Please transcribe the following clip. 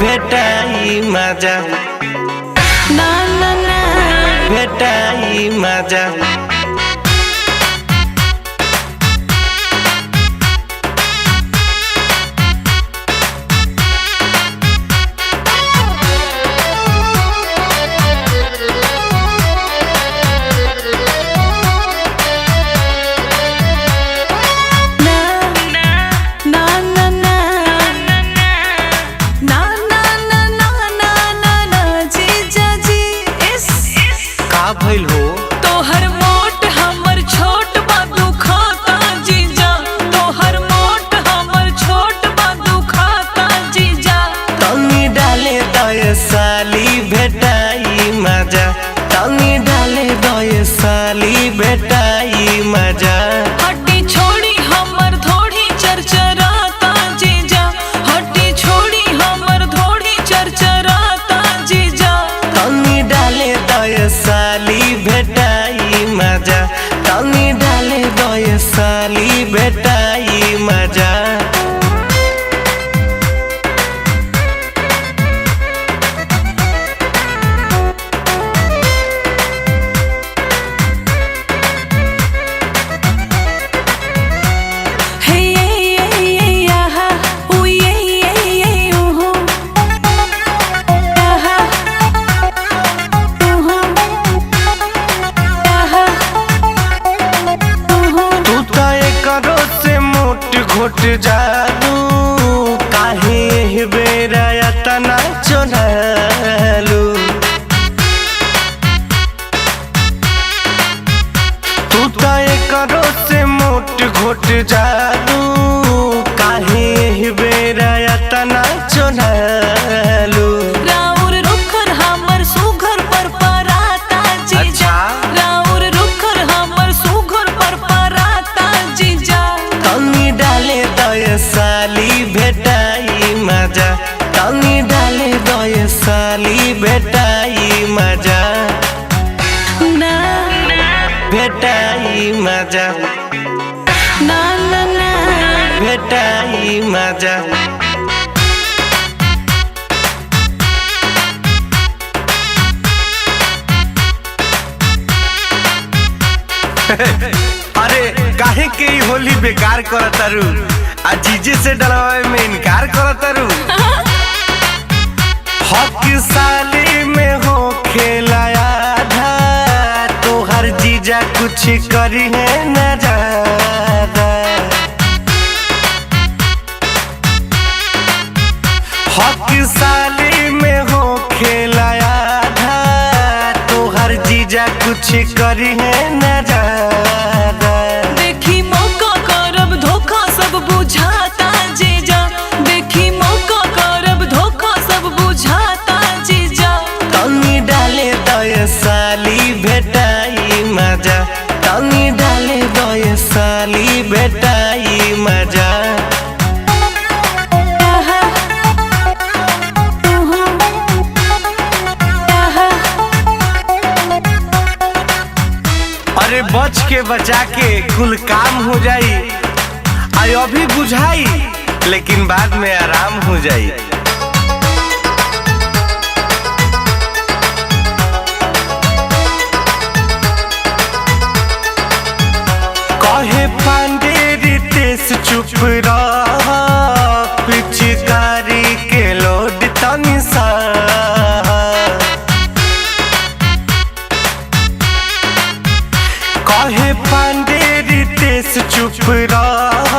भेटाई मजा ना ना ना भेटाई मजा भइल हो तोहर मोट हमर छोट बा दुखाता जीजा तोहर मोट हमर छोट बा दुखाता जीजा तनी डाले दय साली भेटाई मजा तनी डाले दय साली भेटाई मजा हड्डी छोड़ी हमर थोड़ी चरचराता जीजा हड्डी छोड़ी हमर थोड़ी चरचराता जीजा तनी डाले दय साली भेटाई मजा तनी डाले दय साली भेटाई मजा घोट जालू काहे बेरा तना चोनालू तू तो करो से मोट घोट जालू काहे बेरा तना चोनालू राउर रुखर हमर सुघर पर पराता जीजा राउर रुखर हमर सुघर पर पराता जीजा तनी डाले दय साली भेटाई मजा तनी डाले दय साली भेटाई मजा ना भेटाई मजा ना ना ना भेटाई मजा अरे काहे के होली बेकार करतारू आ जीजे से डलवाए में इनकार करतारू हक साली में हो खेलाया आधा तोहर जीजा कुछ करी है न ज्यादा हक साली में हो खेलाया आधा तोहर जीजा कुछ करी है न ज्यादा देखी मौका करब धोखा सब बुझाता जीजा देखी मौका करब धोखा सब बुझाता जीजा तनी डाले दय साली भेटाई मजा तनी डाले दय साली भेटाई मजा अरे बच के बचा के कुल काम हो जाई आई अभी बुझाई लेकिन बाद में आराम हो जाई कहे पांडे रितेश चुप रह पिचकारी के लोड तनी सा कहे पांडे रितेश चुप रह